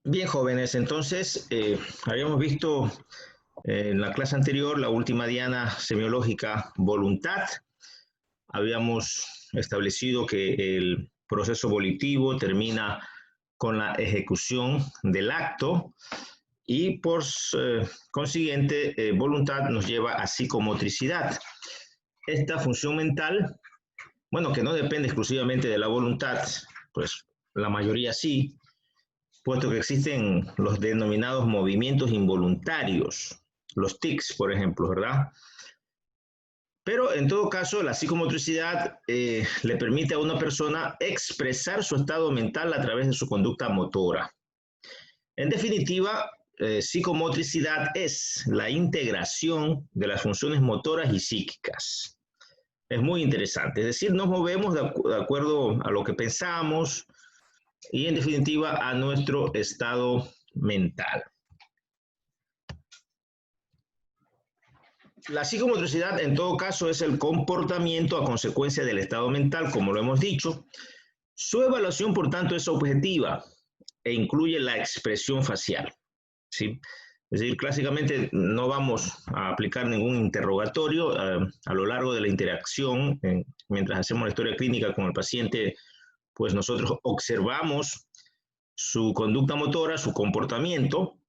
Bien, jóvenes, entonces habíamos visto en la clase anterior la última diana semiológica voluntad. Habíamos establecido que el proceso volitivo termina con la ejecución del acto y por consiguiente voluntad nos lleva a psicomotricidad. Esta función mental, bueno, que no depende exclusivamente de la voluntad, pues la mayoría sí, puesto que existen los denominados movimientos involuntarios, los tics, por ejemplo, ¿verdad? Pero en todo caso, la psicomotricidad le permite a una persona expresar su estado mental a través de su conducta motora. En definitiva, psicomotricidad es la integración de las funciones motoras y psíquicas. Es muy interesante, es decir, nos movemos de acuerdo a lo que pensamos, y en definitiva a nuestro estado mental. La psicomotricidad en todo caso es el comportamiento a consecuencia del estado mental, como lo hemos dicho. Su evaluación, por tanto, es objetiva e incluye la expresión facial, ¿sí? Es decir, clásicamente no vamos a aplicar ningún interrogatorio a lo largo de la interacción. Mientras hacemos la historia clínica con el paciente, pues nosotros observamos su conducta motora, su comportamiento,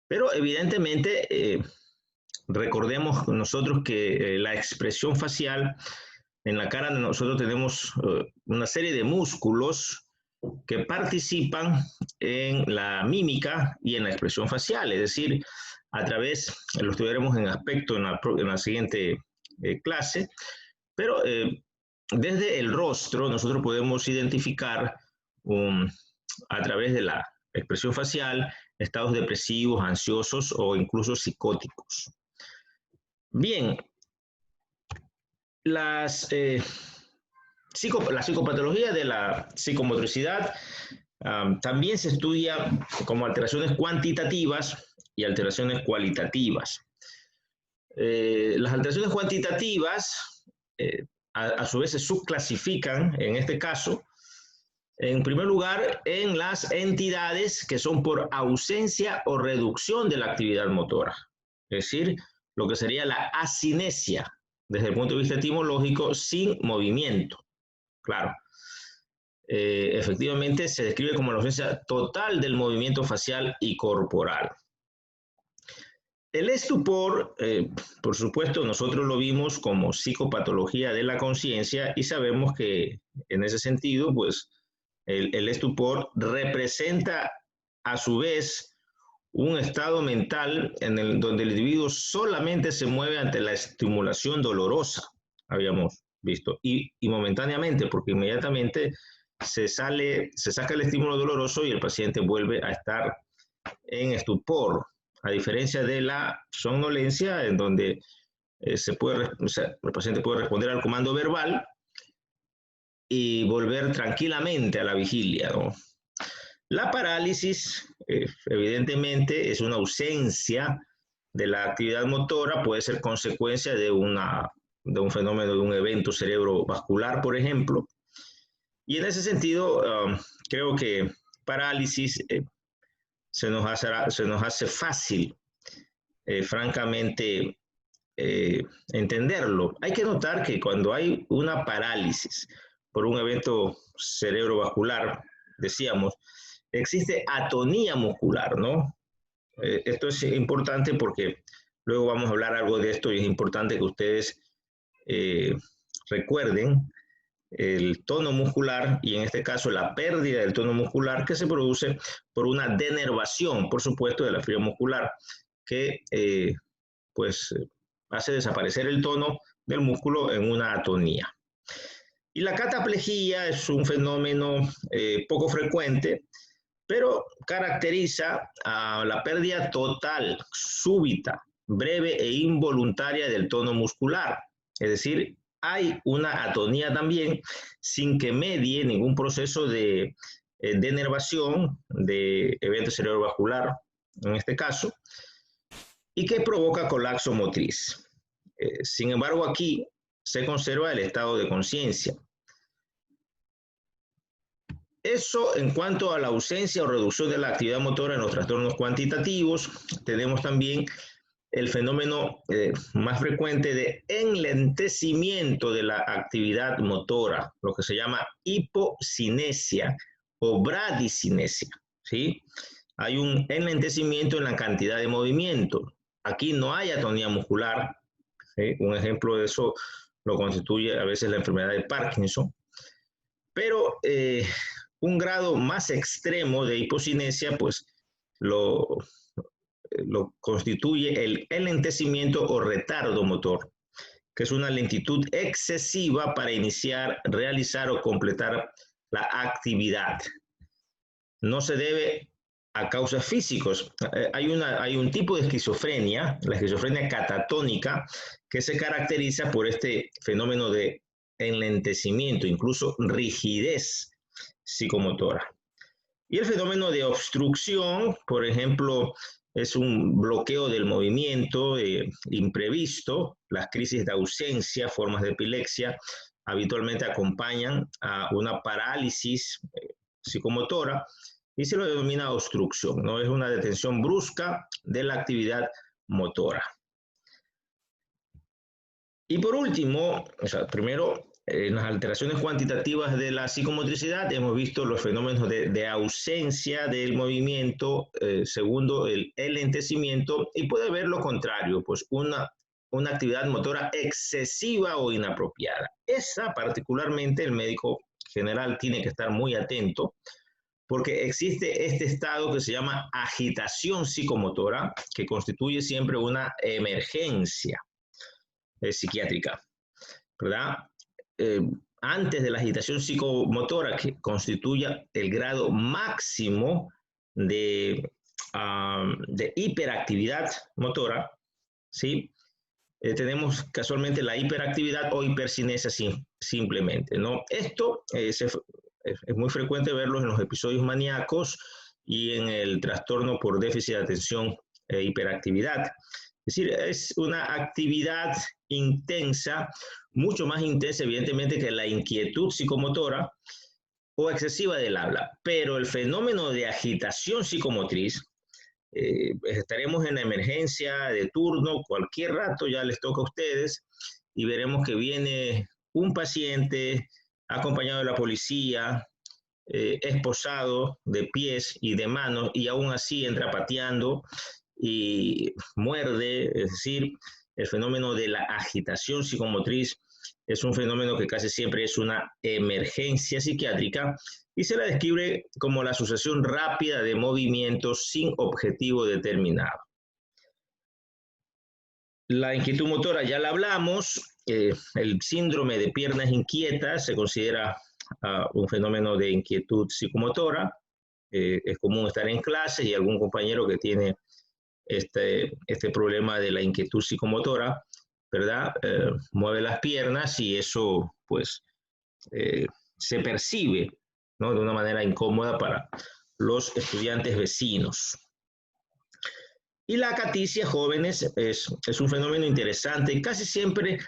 pero evidentemente recordemos nosotros que la expresión facial, en la cara de nosotros tenemos una serie de músculos que participan en la mímica y en la expresión facial, es decir, a través, lo estudiaremos en aspecto en la siguiente clase, pero desde el rostro nosotros podemos identificar a través de la expresión facial estados depresivos, ansiosos o incluso psicóticos. Bien, la psicopatología de la psicomotricidad también se estudia como alteraciones cuantitativas y alteraciones cualitativas. Las alteraciones cuantitativas, a su vez, se subclasifican, en este caso, en primer lugar, en las entidades que son por ausencia o reducción de la actividad motora, es decir, lo que sería la asinesia, desde el punto de vista etimológico, sin movimiento. Claro, efectivamente se describe como la ausencia total del movimiento facial y corporal. El estupor, por supuesto, nosotros lo vimos como psicopatología de la conciencia y sabemos que en ese sentido, pues, el estupor representa a su vez un estado mental donde el individuo solamente se mueve ante la estimulación dolorosa, habíamos visto, y momentáneamente, porque inmediatamente se saca el estímulo doloroso y el paciente vuelve a estar en estupor, a diferencia de la somnolencia, en donde el paciente puede responder al comando verbal y volver tranquilamente a la vigilia, ¿no? La parálisis, evidentemente, es una ausencia de la actividad motora, puede ser consecuencia de un fenómeno, de un evento cerebrovascular, por ejemplo. Y en ese sentido, creo que parálisis se nos hace fácil, francamente, entenderlo. Hay que notar que cuando hay una parálisis por un evento cerebrovascular, decíamos, existe atonía muscular, ¿no? Esto es importante porque luego vamos a hablar algo de esto y es importante que ustedes recuerden el tono muscular y en este caso la pérdida del tono muscular que se produce por una denervación, por supuesto, de la fibra muscular que pues hace desaparecer el tono del músculo en una atonía. Y la cataplejía es un fenómeno poco frecuente, pero caracteriza a la pérdida total, súbita, breve e involuntaria del tono muscular. Es decir, hay una atonía también sin que medie ningún proceso de denervación, de evento cerebrovascular, en este caso, y que provoca colapso motriz. Sin embargo, aquí se conserva el estado de conciencia. Eso en cuanto a la ausencia o reducción de la actividad motora en los trastornos cuantitativos. Tenemos también el fenómeno más frecuente de enlentecimiento de la actividad motora, lo que se llama hipocinesia o bradicinesia, ¿sí? Hay un enlentecimiento en la cantidad de movimiento. Aquí no hay atonía muscular, ¿sí? Un ejemplo de eso lo constituye a veces la enfermedad de Parkinson, pero un grado más extremo de hipocinesia, pues lo constituye el enlentecimiento o retardo motor, que es una lentitud excesiva para iniciar, realizar o completar la actividad. No se debe a causas físicas. Hay un tipo de esquizofrenia, la esquizofrenia catatónica, que se caracteriza por este fenómeno de enlentecimiento, incluso rigidez psicomotora. Y el fenómeno de obstrucción, por ejemplo, es un bloqueo del movimiento imprevisto. Las crisis de ausencia, formas de epilepsia, habitualmente acompañan a una parálisis psicomotora y se lo denomina obstrucción, ¿no? Es una detención brusca de la actividad motora. Y por último, primero, en las alteraciones cuantitativas de la psicomotricidad hemos visto los fenómenos de ausencia del movimiento, segundo, el enlentecimiento, y puede haber lo contrario, pues una actividad motora excesiva o inapropiada. Esa particularmente el médico general tiene que estar muy atento, porque existe este estado que se llama agitación psicomotora, que constituye siempre una emergencia psiquiátrica, ¿verdad? Antes de la agitación psicomotora, que constituya el grado máximo de hiperactividad motora, ¿sí? Tenemos casualmente la hiperactividad o hipercinesia simplemente, ¿no? Esto es muy frecuente verlo en los episodios maníacos y en el trastorno por déficit de atención e hiperactividad. Es decir, es una actividad intensa, mucho más intensa evidentemente que la inquietud psicomotora o excesiva del habla, pero el fenómeno de agitación psicomotriz, estaremos en la emergencia de turno, cualquier rato ya les toca a ustedes y veremos que viene un paciente acompañado de la policía, esposado de pies y de manos y aún así entra pateando y muerde, es decir, el fenómeno de la agitación psicomotriz es un fenómeno que casi siempre es una emergencia psiquiátrica y se la describe como la sucesión rápida de movimientos sin objetivo determinado. La inquietud motora ya la hablamos, el síndrome de piernas inquietas se considera un fenómeno de inquietud psicomotora. Es común estar en clase y algún compañero que tiene este problema de la inquietud psicomotora, ¿verdad? Mueve las piernas y eso, pues, se percibe, ¿no? De una manera incómoda para los estudiantes vecinos. Y la acaticia, jóvenes, es un fenómeno interesante, casi siempre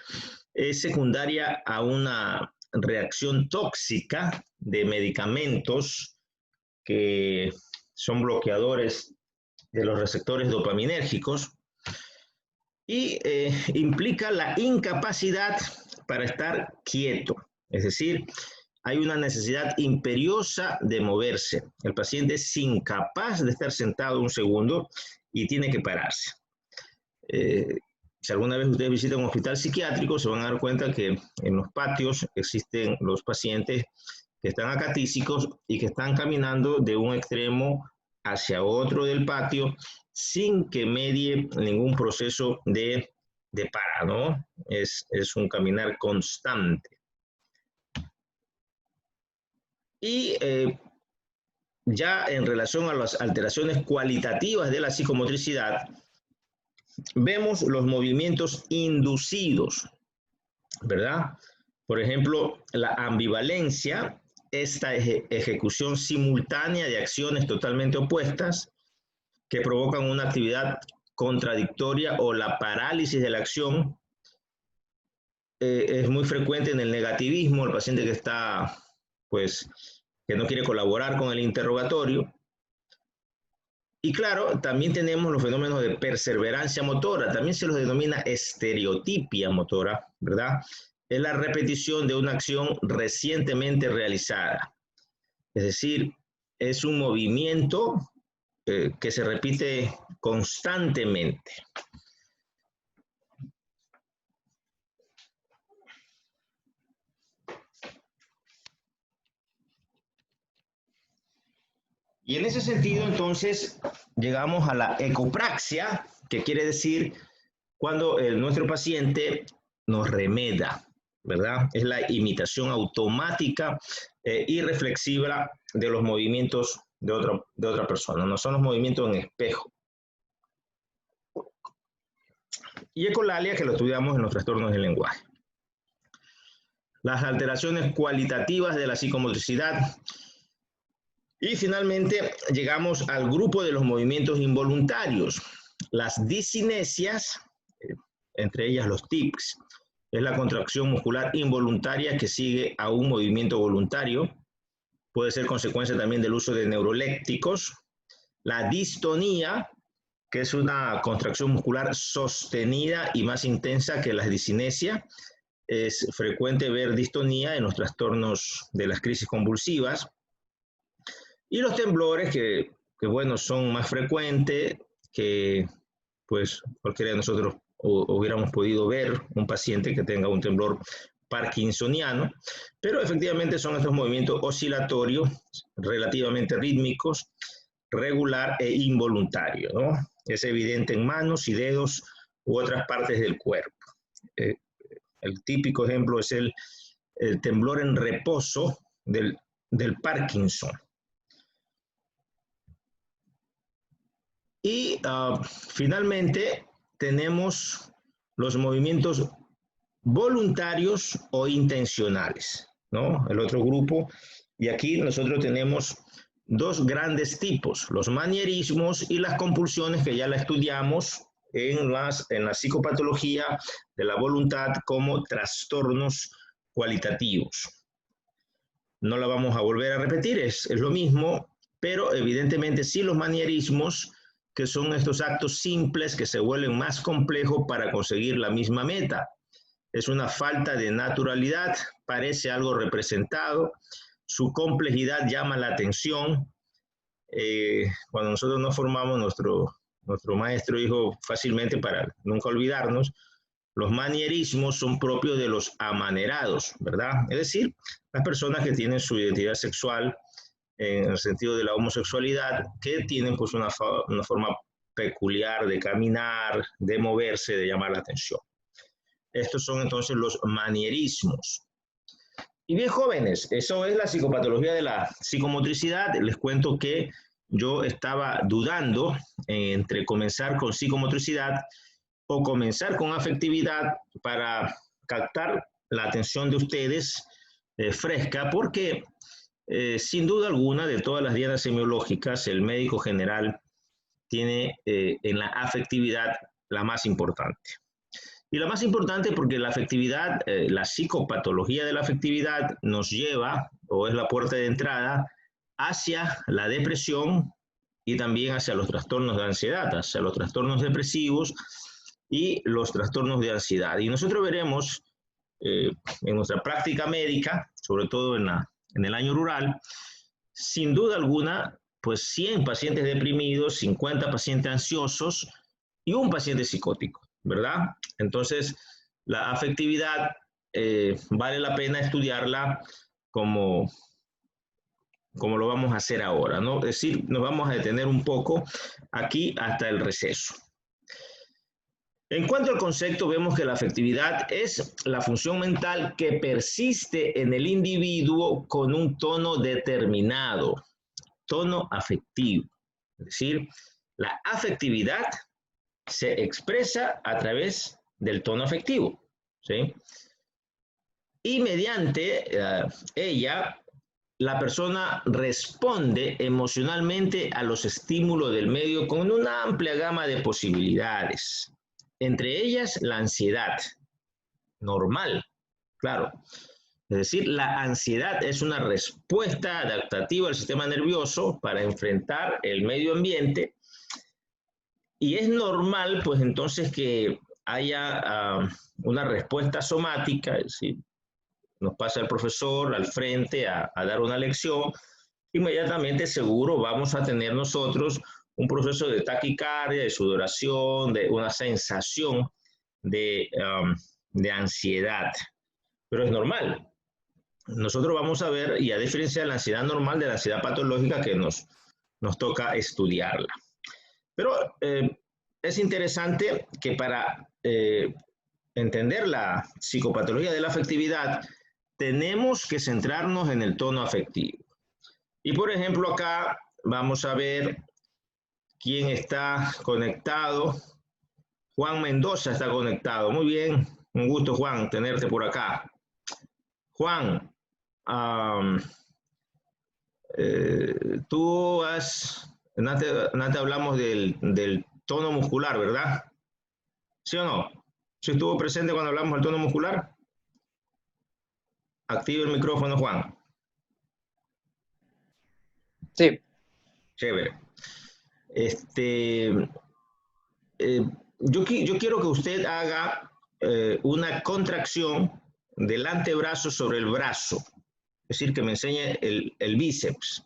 es secundaria a una reacción tóxica de medicamentos que son bloqueadores de los receptores dopaminérgicos y implica la incapacidad para estar quieto, es decir, hay una necesidad imperiosa de moverse. El paciente es incapaz de estar sentado un segundo y tiene que pararse. Si alguna vez ustedes visitan un hospital psiquiátrico, se van a dar cuenta que en los patios existen los pacientes que están acatísicos y que están caminando de un extremo hacia otro del patio sin que medie ningún proceso de para, ¿no? Es un caminar constante. Y ya en relación a las alteraciones cualitativas de la psicomotricidad, vemos los movimientos inducidos, ¿verdad? Por ejemplo, la ambivalencia, esta ejecución simultánea de acciones totalmente opuestas que provocan una actividad contradictoria o la parálisis de la acción, es muy frecuente en el negativismo, el paciente que está, pues, que no quiere colaborar con el interrogatorio. Y claro, también tenemos los fenómenos de perseverancia motora, también se los denomina estereotipia motora, ¿verdad? Es la repetición de una acción recientemente realizada. Es decir, es un movimiento que se repite constantemente. Y en ese sentido, entonces, llegamos a la ecopraxia, que quiere decir cuando nuestro paciente nos remeda, ¿verdad? Es la imitación automática y reflexiva de los movimientos de otra persona, no son los movimientos en espejo. Y ecolalia, que lo estudiamos en los trastornos del lenguaje. Las alteraciones cualitativas de la psicomotricidad. Y finalmente llegamos al grupo de los movimientos involuntarios. Las discinesias, entre ellas los tics, es la contracción muscular involuntaria que sigue a un movimiento voluntario. Puede ser consecuencia también del uso de neurolépticos. La distonía, que es una contracción muscular sostenida y más intensa que la discinesia. Es frecuente ver distonía en los trastornos de las crisis convulsivas. Y los temblores, que bueno, son más frecuentes, que pues cualquiera de nosotros hubiéramos podido ver un paciente que tenga un temblor parkinsoniano, pero efectivamente son estos movimientos oscilatorios, relativamente rítmicos, regular e involuntario, ¿no? Es evidente en manos y dedos u otras partes del cuerpo. El típico ejemplo es el temblor en reposo del Parkinson. Y finalmente tenemos los movimientos voluntarios o intencionales, ¿no? El otro grupo, y aquí nosotros tenemos dos grandes tipos, los manierismos y las compulsiones, que ya la estudiamos en la psicopatología de la voluntad como trastornos cualitativos. No la vamos a volver a repetir, es lo mismo, pero evidentemente sí los manierismos, que son estos actos simples que se vuelven más complejos para conseguir la misma meta. Es una falta de naturalidad, parece algo representado, su complejidad llama la atención. Cuando nosotros nos formamos, nuestro maestro dijo fácilmente, para nunca olvidarnos, los manierismos son propios de los amanerados, ¿verdad? Es decir, las personas que tienen su identidad sexual en el sentido de la homosexualidad, que tienen pues una forma peculiar de caminar, de moverse, de llamar la atención. Estos son entonces los manierismos. Y bien, jóvenes, eso es la psicopatología de la psicomotricidad. Les cuento que yo estaba dudando entre comenzar con psicomotricidad o comenzar con afectividad para captar la atención de ustedes fresca, porque sin duda alguna, de todas las dianas semiológicas, el médico general tiene en la afectividad la más importante. Y la más importante porque la afectividad, la psicopatología de la afectividad nos lleva, o es la puerta de entrada, hacia la depresión y también hacia los trastornos de ansiedad, hacia los trastornos depresivos y los trastornos de ansiedad. Y nosotros veremos en nuestra práctica médica, sobre todo en el año rural, sin duda alguna, pues 100 pacientes deprimidos, 50 pacientes ansiosos y un paciente psicótico, ¿verdad? Entonces, la afectividad vale la pena estudiarla como lo vamos a hacer ahora, ¿no? Es decir, nos vamos a detener un poco aquí hasta el receso. En cuanto al concepto, vemos que la afectividad es la función mental que persiste en el individuo con un tono determinado, tono afectivo. Es decir, la afectividad se expresa a través del tono afectivo, ¿sí? Y mediante ella, la persona responde emocionalmente a los estímulos del medio con una amplia gama de posibilidades. Entre ellas, la ansiedad, normal, claro. Es decir, la ansiedad es una respuesta adaptativa del sistema nervioso para enfrentar el medio ambiente y es normal, pues entonces, que haya una respuesta somática, es decir, nos pasa el profesor al frente a dar una lección, inmediatamente seguro vamos a tener nosotros un proceso de taquicardia, de sudoración, de una sensación de ansiedad. Pero es normal. Nosotros vamos a ver y a diferenciar la ansiedad normal de la ansiedad patológica que nos toca estudiarla. Pero es interesante que para entender la psicopatología de la afectividad, tenemos que centrarnos en el tono afectivo. Y por ejemplo, acá vamos a ver quién está conectado. Juan Mendoza está conectado. Muy bien, un gusto, Juan, tenerte por acá. Juan, tú antes hablamos del tono muscular, ¿verdad? ¿Sí o no? ¿Sí estuvo presente cuando hablamos del tono muscular? Activa el micrófono, Juan. Sí. Chévere. Yo quiero que usted haga una contracción del antebrazo sobre el brazo. Es decir, que me enseñe el bíceps.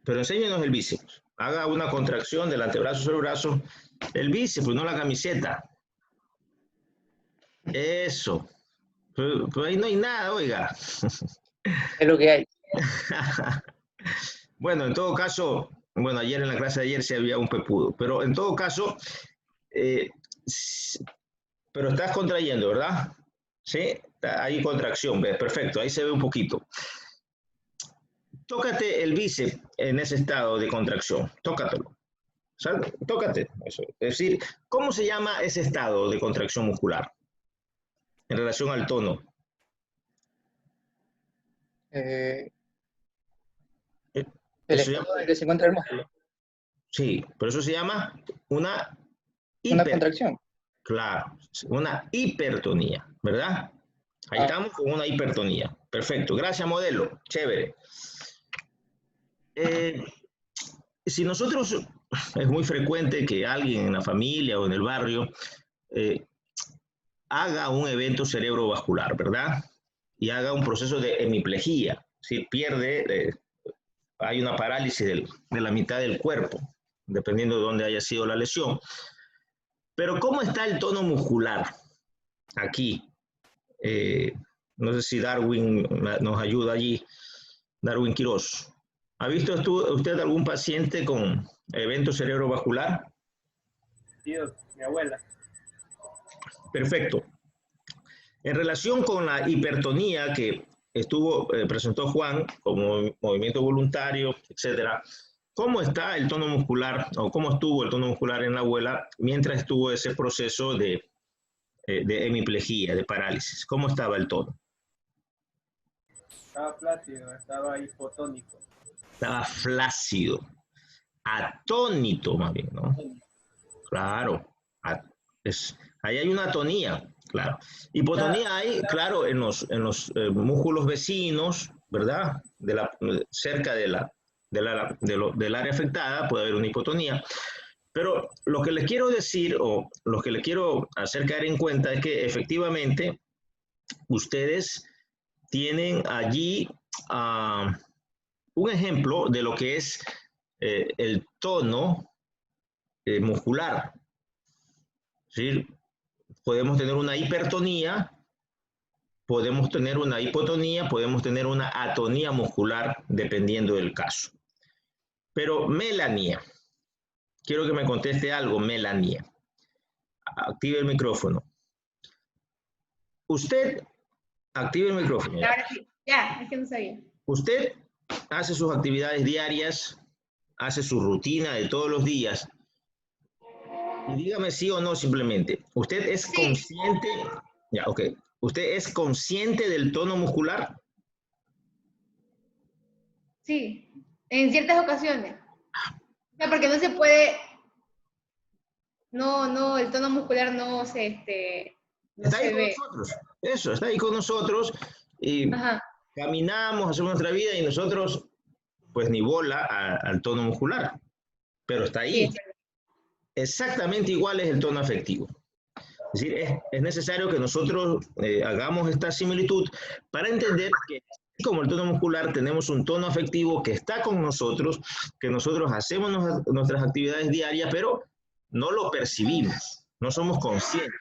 Pero enséñenos el bíceps. Haga una contracción del antebrazo sobre el brazo. El bíceps, no la camiseta. Eso. Pero ahí no hay nada, oiga. Es lo que hay. Bueno, en todo caso, bueno, ayer en la clase de ayer sí había un pepudo, pero en todo caso, pero estás contrayendo, ¿verdad? Sí, hay contracción, ¿ves? Perfecto, ahí se ve un poquito. Tócate el bíceps en ese estado de contracción, tócatelo. ¿Sabes? Tócate. Eso. Es decir, ¿cómo se llama ese estado de contracción muscular en relación al tono? El Eso estado llama, en el que se encuentra el músculo. sí, pero eso se llama una Una contracción. claro, una hipertonía, ¿verdad? Ahí estamos con una hipertonía. Perfecto. Gracias, modelo. Chévere. Si nosotros, es muy frecuente que alguien en la familia o en el barrio eh, haga un evento cerebrovascular, ¿verdad? Y haga un proceso de hemiplegia, si pierde, hay una parálisis de la mitad del cuerpo, dependiendo de dónde haya sido la lesión. Pero ¿cómo está el tono muscular aquí? No sé si Darwin nos ayuda allí, Darwin Quiroz. ¿Ha visto usted algún paciente con evento cerebrovascular? Dios, mi abuela. Perfecto. En relación con la hipertonía que presentó Juan como movimiento voluntario, etcétera, ¿cómo está el tono muscular o cómo estuvo el tono muscular en la abuela mientras estuvo ese proceso de hemiplegia, de parálisis? ¿Cómo estaba el tono? Estaba flácido, estaba hipotónico. Estaba flácido, atónito más bien, ¿no? Claro, ahí hay una atonía, claro. Hipotonía hay, claro, en los músculos vecinos, ¿verdad? Cerca del área afectada puede haber una hipotonía. Pero lo que les quiero decir o lo que les quiero hacer caer en cuenta es que efectivamente ustedes tienen allí un ejemplo de lo que es el tono muscular. ¿Sí? Podemos tener una hipertonía, podemos tener una hipotonía, podemos tener una atonía muscular, dependiendo del caso. Pero Melanie, quiero que me conteste algo, Melanie. Active el micrófono. Usted, active el micrófono. Ahora sí, ya, es que no sabía. Usted hace sus actividades diarias, hace su rutina de todos los días. Y dígame sí o no simplemente. ¿Usted es consciente? Ya, ok. ¿Usted es consciente del tono muscular? Sí, en ciertas ocasiones. O sea, porque no se puede, no, el tono muscular no se, no Está ahí se con ve. nosotros. Eso, está ahí con nosotros y Ajá. caminamos, hacemos nuestra vida y nosotros, pues ni bola al tono muscular, pero está Sí, ahí. Exactamente igual es el tono afectivo. Es decir, es necesario que nosotros hagamos esta similitud para entender que, así como el tono muscular, tenemos un tono afectivo que está con nosotros, que nosotros hacemos nuestras actividades diarias, pero no lo percibimos, no somos conscientes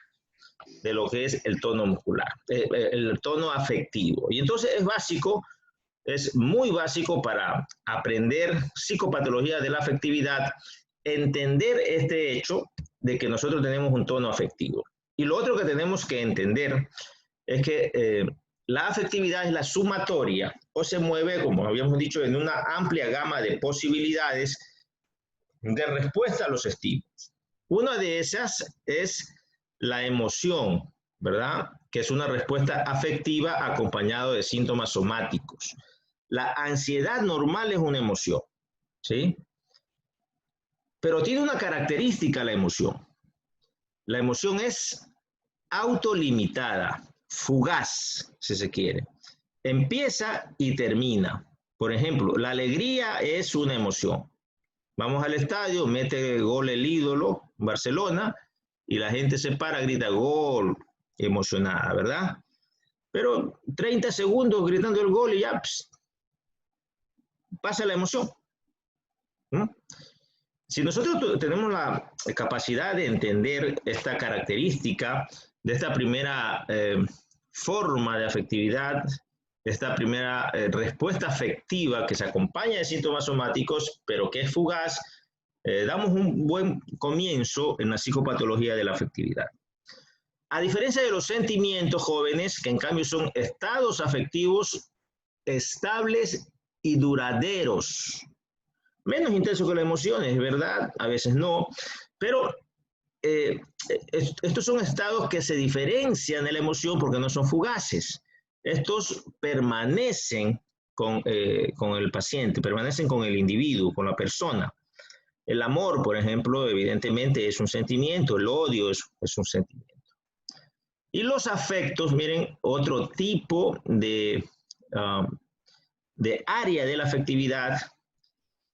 de lo que es el tono muscular, el tono afectivo. Y entonces es básico, es muy básico para aprender psicopatología de la afectividad, entender este hecho de que nosotros tenemos un tono afectivo. Y lo otro que tenemos que entender es que la afectividad es la sumatoria o se mueve, como habíamos dicho, en una amplia gama de posibilidades de respuesta a los estímulos. Una de esas es la emoción, ¿verdad? Que es una respuesta afectiva acompañada de síntomas somáticos. La ansiedad normal es una emoción, ¿sí? Pero tiene una característica la emoción. La emoción es autolimitada, fugaz, si se quiere. Empieza y termina. Por ejemplo, la alegría es una emoción. Vamos al estadio, mete gol el ídolo, Barcelona, y la gente se para, grita gol, emocionada, ¿verdad? Pero 30 segundos gritando el gol y ya pasa la emoción. ¿No? Si nosotros tenemos la capacidad de entender esta característica de esta primera forma de afectividad, de esta primera respuesta afectiva que se acompaña de síntomas somáticos, pero que es fugaz, damos un buen comienzo en la psicopatología de la afectividad. A diferencia de los sentimientos jóvenes, que en cambio son estados afectivos estables y duraderos, menos intenso que las emociones, ¿verdad? A veces no, pero estos son estados que se diferencian de la emoción porque no son fugaces. Estos permanecen con el paciente, permanecen con el individuo, con la persona. El amor, por ejemplo, evidentemente es un sentimiento, el odio es un sentimiento. Y los afectos, miren, otro tipo de área de la afectividad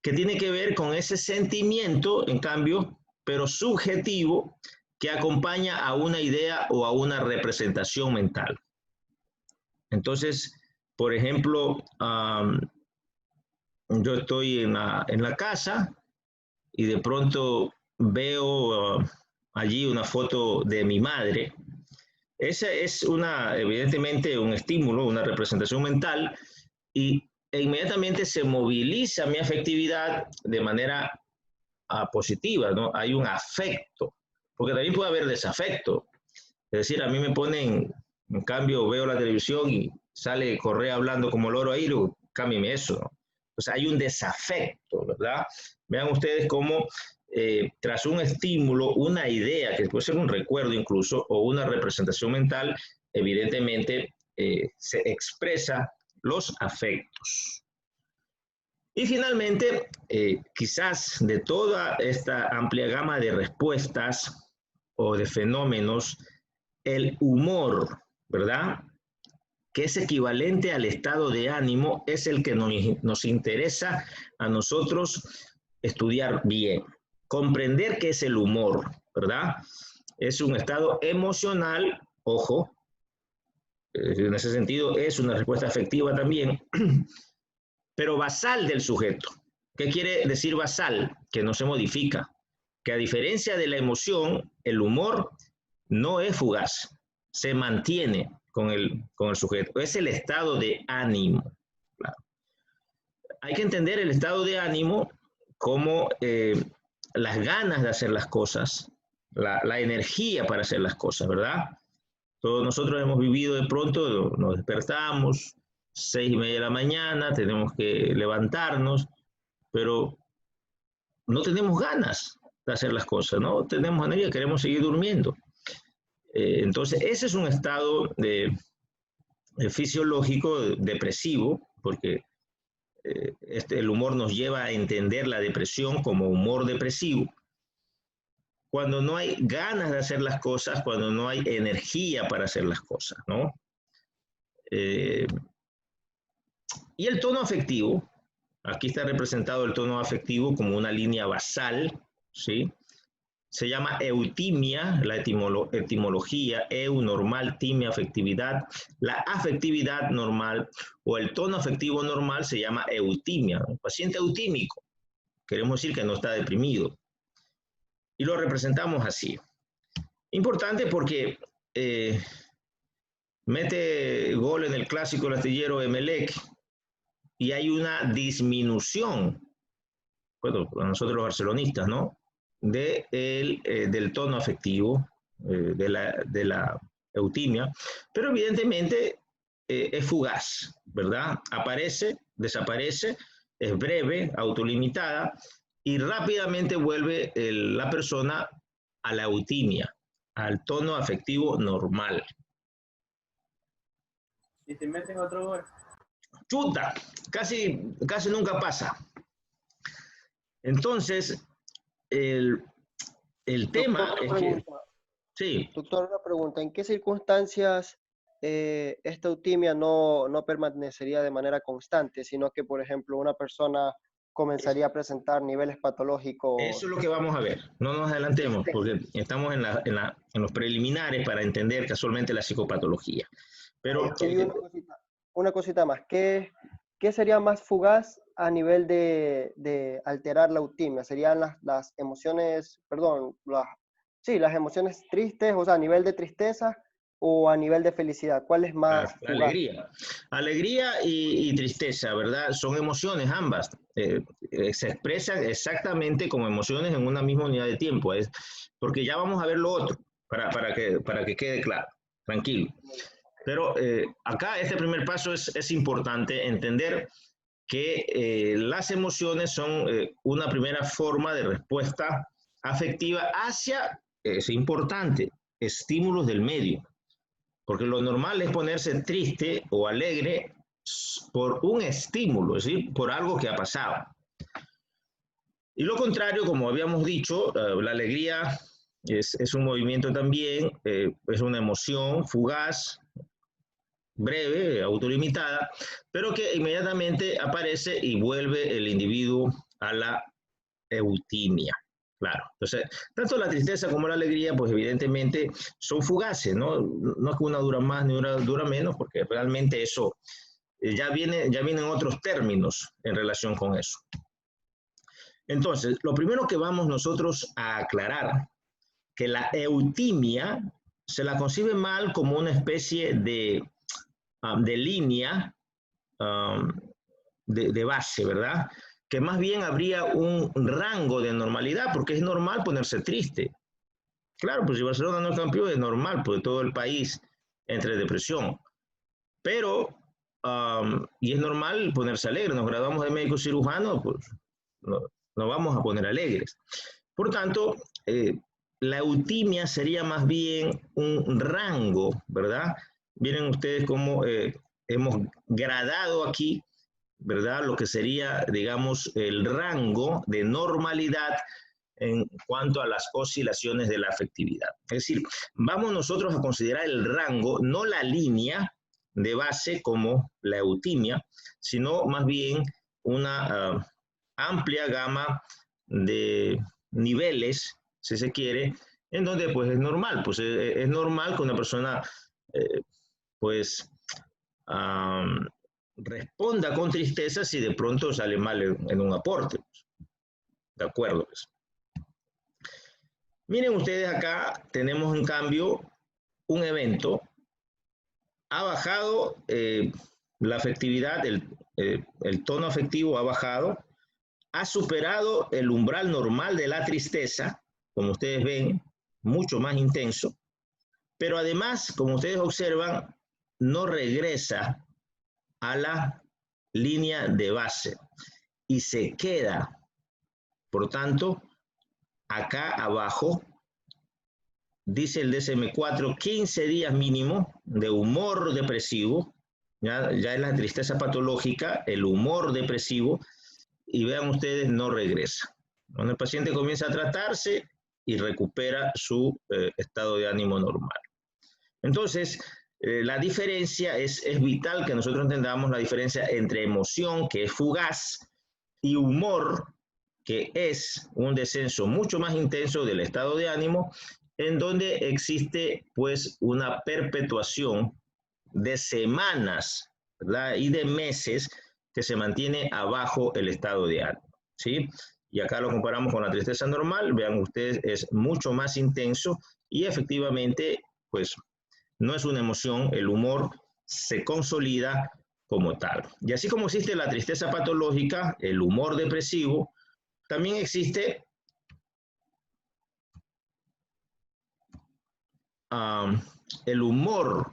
que tiene que ver con ese sentimiento, en cambio, pero subjetivo, que acompaña a una idea o a una representación mental. Entonces, por ejemplo, yo estoy en la casa y de pronto veo allí una foto de mi madre. Esa es evidentemente un estímulo, una representación mental, e inmediatamente se moviliza mi afectividad de manera positiva, ¿no? Hay un afecto, porque también puede haber desafecto. Es decir, a mí me ponen, en cambio, veo la televisión y sale Correa hablando como loro ahí, cámbiame eso, ¿no? O sea, hay un desafecto, ¿verdad? Vean ustedes cómo tras un estímulo, una idea, que puede ser un recuerdo incluso, o una representación mental, evidentemente se expresa los afectos. Y finalmente, quizás de toda esta amplia gama de respuestas o de fenómenos, el humor, ¿verdad?, que es equivalente al estado de ánimo, es el que nos interesa a nosotros estudiar bien. Comprender qué es el humor, ¿verdad? Es un estado emocional, ojo, en ese sentido es una respuesta afectiva también, pero basal del sujeto. ¿Qué quiere decir basal? Que no se modifica. Que a diferencia de la emoción, el humor no es fugaz, se mantiene con el sujeto. Es el estado de ánimo. Claro. Hay que entender el estado de ánimo como las ganas de hacer las cosas, la energía para hacer las cosas, ¿verdad? Todos nosotros hemos vivido de pronto, nos despertamos, 6:30 de la mañana, tenemos que levantarnos, pero no tenemos ganas de hacer las cosas, no tenemos energía, queremos seguir durmiendo. Entonces, ese es un estado fisiológico depresivo, porque el humor nos lleva a entender la depresión como humor depresivo. cuando no hay ganas de hacer las cosas, cuando no hay energía para hacer las cosas, ¿no? Y el tono afectivo, aquí está representado el tono afectivo como una línea basal, ¿sí? Se llama eutimia, la etimología, normal, timia, afectividad. La afectividad normal o el tono afectivo normal se llama eutimia, un paciente eutímico. Queremos decir que no está deprimido. Y lo representamos así. Importante porque mete gol en el clásico el astillero Emelec y hay una disminución, bueno, para nosotros los barcelonistas, ¿no? Del tono afectivo, de la eutimia, pero evidentemente es fugaz, ¿verdad? Aparece, desaparece, es breve, autolimitada y rápidamente vuelve la persona a la eutimia, al tono afectivo normal. Si te meten otro gol. Chuta, casi nunca pasa. Entonces, el tema Doctor, es que... Sí. Doctor, una pregunta. ¿En qué circunstancias esta eutimia no permanecería de manera constante, sino que, por ejemplo, una persona comenzaría a presentar niveles patológicos? Eso es lo que vamos a ver. No nos adelantemos, porque estamos en los preliminares para entender casualmente la psicopatología. Pero una cosita más. ¿Qué sería más fugaz a nivel de alterar la eutimia? ¿Serían las emociones, perdón, las emociones tristes, o sea, a nivel de tristeza o a nivel de felicidad? ¿Cuál es más fugaz? Alegría. Alegría y tristeza, ¿verdad? Son emociones ambas. Se expresan exactamente como emociones en una misma unidad de tiempo. Porque ya vamos a ver lo otro, para que quede claro. Tranquilo. Pero acá este primer paso es importante entender que las emociones son una primera forma de respuesta afectiva hacia, es importante, estímulos del medio. Porque lo normal es ponerse triste o alegre por un estímulo, es decir, por algo que ha pasado. Y lo contrario, como habíamos dicho, la alegría es un movimiento también, es una emoción fugaz, breve, autolimitada, pero que inmediatamente aparece y vuelve el individuo a la eutimia. Claro, entonces, tanto la tristeza como la alegría, pues evidentemente son fugaces, ¿no? No es que una dura más ni una dura menos, porque realmente eso ya vienen otros términos en relación con eso. Entonces, lo primero que vamos nosotros a aclarar, que la eutimia se la concibe mal como una especie de línea de base, ¿verdad? Que más bien habría un rango de normalidad, porque es normal ponerse triste. Claro, pues si Barcelona no es campeón, es normal, pues todo el país entre depresión. Pero, y es normal ponerse alegre, nos graduamos de médico cirujano, pues no vamos a poner alegres. Por tanto, la eutimia sería más bien un rango, ¿verdad? Miren ustedes cómo hemos gradado aquí, ¿verdad? Lo que sería, digamos, el rango de normalidad en cuanto a las oscilaciones de la afectividad. Es decir, vamos nosotros a considerar el rango, no la línea de base como la eutimia, sino más bien una amplia gama de niveles, si se quiere, en donde pues es normal, es normal que una persona pues responda con tristeza si de pronto sale mal en un aporte. ¿De acuerdo? Pues. Miren ustedes acá, tenemos en cambio un evento. Ha bajado la afectividad, el tono afectivo ha bajado, ha superado el umbral normal de la tristeza, como ustedes ven, mucho más intenso, pero además, como ustedes observan, no regresa a la línea de base y se queda, por tanto, acá abajo, dice el DSM-4, 15 días mínimo de humor depresivo, ya es la tristeza patológica, el humor depresivo, y vean ustedes, no regresa. Cuando el paciente comienza a tratarse, y recupera su estado de ánimo normal. Entonces, la diferencia es vital que nosotros entendamos la diferencia entre emoción, que es fugaz, y humor, que es un descenso mucho más intenso del estado de ánimo, en donde existe pues una perpetuación de semanas, ¿verdad? Y de meses que se mantiene abajo el estado de ánimo, ¿sí? Y acá lo comparamos con la tristeza normal, vean ustedes, es mucho más intenso y efectivamente, pues, no es una emoción, el humor se consolida como tal. Y así como existe la tristeza patológica, el humor depresivo, también existe el humor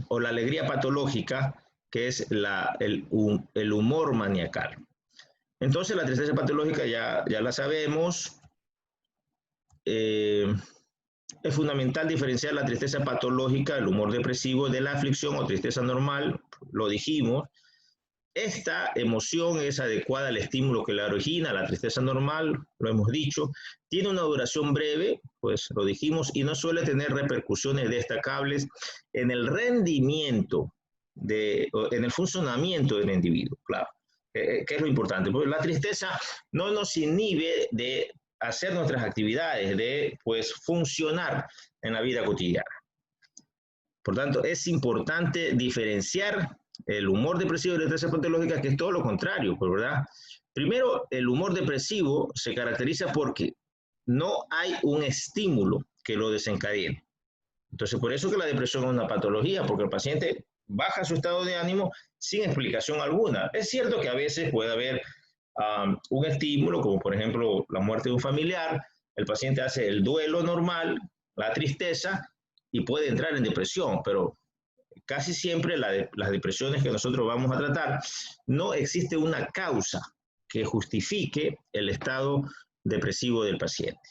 o la alegría patológica, que es el humor maniacal. Entonces, la tristeza patológica ya la sabemos. Es fundamental diferenciar la tristeza patológica, el humor depresivo, de la aflicción o tristeza normal, lo dijimos. Esta emoción es adecuada al estímulo que la origina, la tristeza normal, lo hemos dicho. Tiene una duración breve, pues lo dijimos, y no suele tener repercusiones destacables en el rendimiento, en el funcionamiento del individuo, claro. ¿Qué es lo importante? Porque la tristeza no nos inhibe de hacer nuestras actividades, de pues funcionar en la vida cotidiana. Por tanto, es importante diferenciar el humor depresivo y la tristeza patológica, que es todo lo contrario, pues, ¿verdad? Primero, el humor depresivo se caracteriza porque no hay un estímulo que lo desencadene. Entonces, por eso que la depresión es una patología, porque el paciente baja su estado de ánimo sin explicación alguna. Es cierto que a veces puede haber un estímulo, como por ejemplo la muerte de un familiar, el paciente hace el duelo normal, la tristeza, y puede entrar en depresión, pero casi siempre las depresiones que nosotros vamos a tratar, no existe una causa que justifique el estado depresivo del paciente.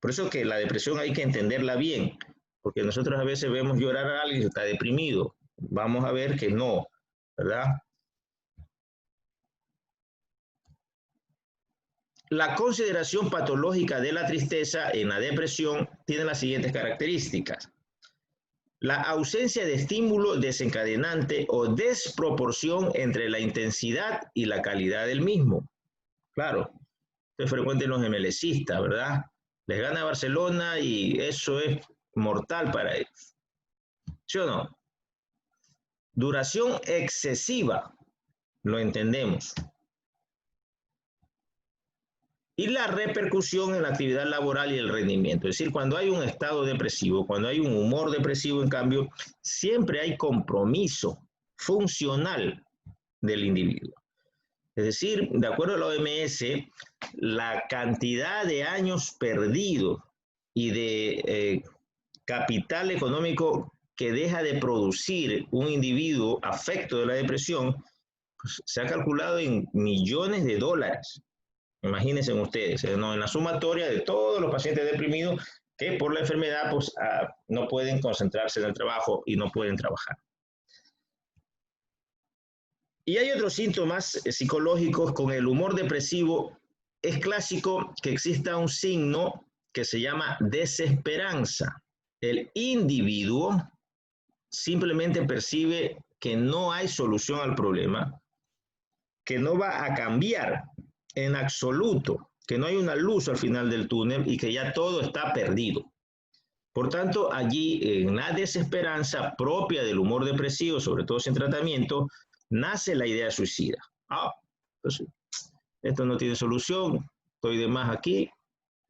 Por eso que la depresión hay que entenderla bien, porque nosotros a veces vemos llorar a alguien que está deprimido. Vamos a ver que no, ¿verdad? La consideración patológica de la tristeza en la depresión tiene las siguientes características. La ausencia de estímulo desencadenante o desproporción entre la intensidad y la calidad del mismo. Claro, esto es frecuente en los MLCistas, ¿verdad? Les gana Barcelona y eso es mortal para ellos. ¿Sí o no? Duración excesiva, lo entendemos. Y la repercusión en la actividad laboral y el rendimiento. Es decir, cuando hay un estado depresivo, cuando hay un humor depresivo, en cambio, siempre hay compromiso funcional del individuo. Es decir, de acuerdo a la OMS, la cantidad de años perdidos y de capital económico que deja de producir un individuo afecto de la depresión, pues, se ha calculado en millones de dólares. Imagínense ustedes, ¿no? En la sumatoria de todos los pacientes deprimidos que por la enfermedad pues, no pueden concentrarse en el trabajo y no pueden trabajar. Y hay otros síntomas psicológicos con el humor depresivo. Es clásico que exista un signo que se llama desesperanza. El individuo simplemente percibe que no hay solución al problema, que no va a cambiar en absoluto, que no hay una luz al final del túnel y que ya todo está perdido. Por tanto, allí en la desesperanza propia del humor depresivo, sobre todo sin tratamiento, nace la idea suicida. Entonces, esto no tiene solución, estoy de más aquí,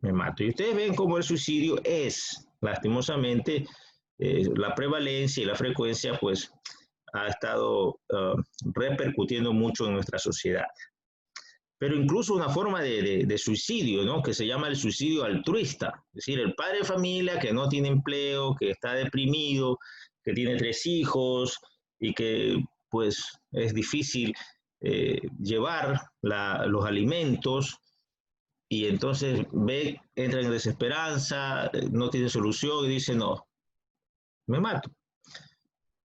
me mato. Y ustedes ven cómo el suicidio es, lastimosamente, la prevalencia y la frecuencia, pues, ha estado repercutiendo mucho en nuestra sociedad. Pero incluso una forma de suicidio, ¿no? Que se llama el suicidio altruista. Es decir, el padre de familia que no tiene empleo, que está deprimido, que tiene 3 hijos y que pues es difícil llevar los alimentos y entonces entra en desesperanza, no tiene solución y dice, no, me mato.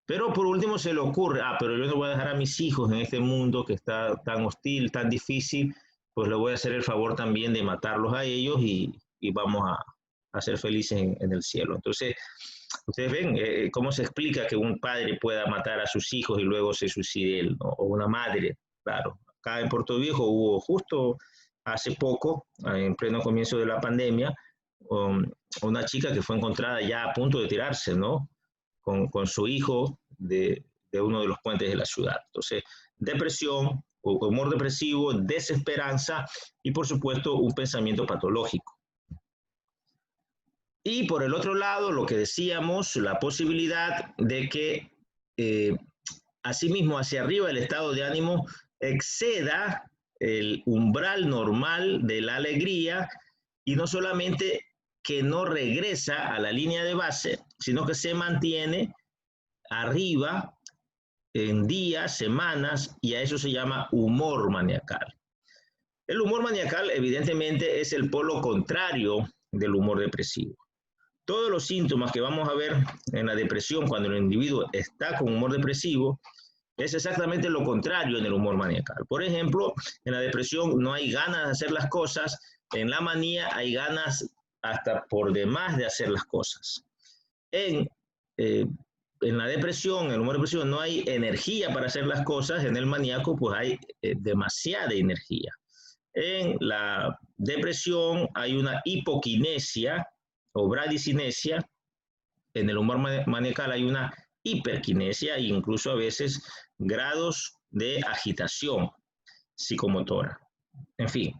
Pero por último se le ocurre, pero yo no voy a dejar a mis hijos en este mundo que está tan hostil, tan difícil, pues le voy a hacer el favor también de matarlos a ellos y y vamos a ser felices en el cielo. Entonces, ustedes ven cómo se explica que un padre pueda matar a sus hijos y luego se suicide él, ¿no? O una madre, claro. Acá en Puerto Viejo hubo justo hace poco, en pleno comienzo de la pandemia, una chica que fue encontrada ya a punto de tirarse, ¿no? Con su hijo de uno de los puentes de la ciudad. Entonces, depresión, humor depresivo, desesperanza y, por supuesto, un pensamiento patológico. Y por el otro lado, lo que decíamos, la posibilidad de que, asimismo, hacia arriba el estado de ánimo exceda el umbral normal de la alegría y no solamente que no regresa a la línea de base, sino que se mantiene arriba en días, semanas, y a eso se llama humor maniacal. El humor maniacal, evidentemente, es el polo contrario del humor depresivo. Todos los síntomas que vamos a ver en la depresión cuando el individuo está con humor depresivo es exactamente lo contrario en el humor maniacal. Por ejemplo, en la depresión no hay ganas de hacer las cosas, en la manía hay ganas hasta por demás de hacer las cosas. En la depresión, en el humor depresivo, no hay energía para hacer las cosas, en el maníaco pues hay demasiada energía. En la depresión hay una hipoquinesia o bradicinesia, en el humor maniacal hay una hiperquinesia e incluso a veces grados de agitación psicomotora. En fin.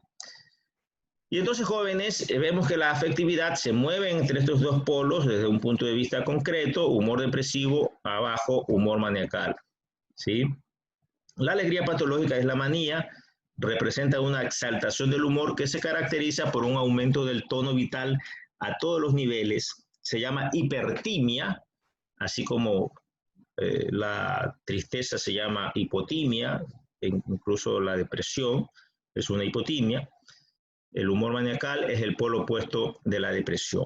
Y entonces, jóvenes, vemos que la afectividad se mueve entre estos dos polos desde un punto de vista concreto, humor depresivo, abajo, humor maniacal. ¿Sí? La alegría patológica es la manía, representa una exaltación del humor que se caracteriza por un aumento del tono vital a todos los niveles. Se llama hipertimia, así como la tristeza se llama hipotimia, incluso la depresión es una hipotimia. El humor maniacal es el polo opuesto de la depresión.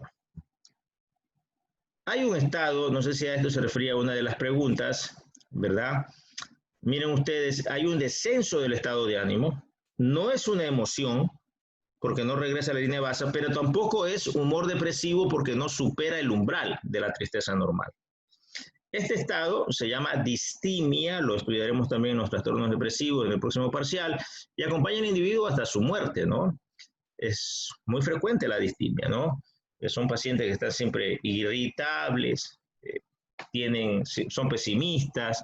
Hay un estado, no sé si a esto se refería a una de las preguntas, ¿verdad? Miren ustedes, hay un descenso del estado de ánimo. No es una emoción, porque no regresa a la línea de base, pero tampoco es humor depresivo porque no supera el umbral de la tristeza normal. Este estado se llama distimia, lo estudiaremos también en los trastornos depresivos en el próximo parcial, y acompaña al individuo hasta su muerte, ¿no? Es muy frecuente la distimia, ¿no? Son pacientes que están siempre irritables, son pesimistas,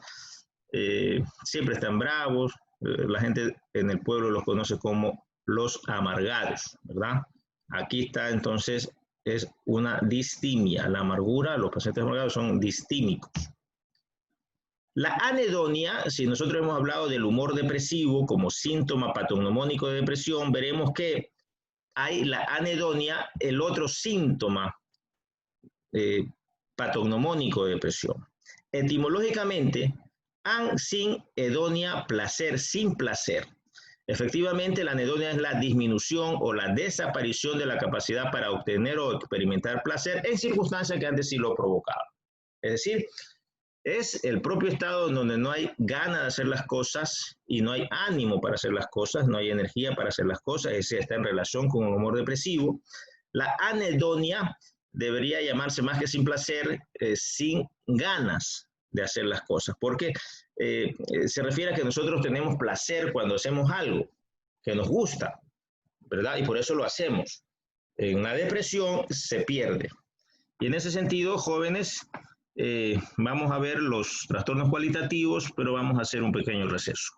siempre están bravos, la gente en el pueblo los conoce como los amargados, ¿verdad? Aquí está entonces, es una distimia, la amargura, los pacientes amargados son distímicos. La anedonia, si nosotros hemos hablado del humor depresivo como síntoma patognomónico de depresión, veremos que hay la anedonia, el otro síntoma patognomónico de depresión. Etimológicamente, an sin hedonia, placer sin placer. Efectivamente, la anedonia es la disminución o la desaparición de la capacidad para obtener o experimentar placer en circunstancias que antes sí lo provocaban. Es decir, es el propio estado en donde no hay ganas de hacer las cosas y no hay ánimo para hacer las cosas, no hay energía para hacer las cosas, ese está en relación con el humor depresivo. La anedonia debería llamarse más que sin placer, sin ganas de hacer las cosas, porque se refiere a que nosotros tenemos placer cuando hacemos algo que nos gusta, ¿verdad? Y por eso lo hacemos. En la depresión se pierde. Y en ese sentido, jóvenes, vamos a ver los trastornos cualitativos, pero vamos a hacer un pequeño receso.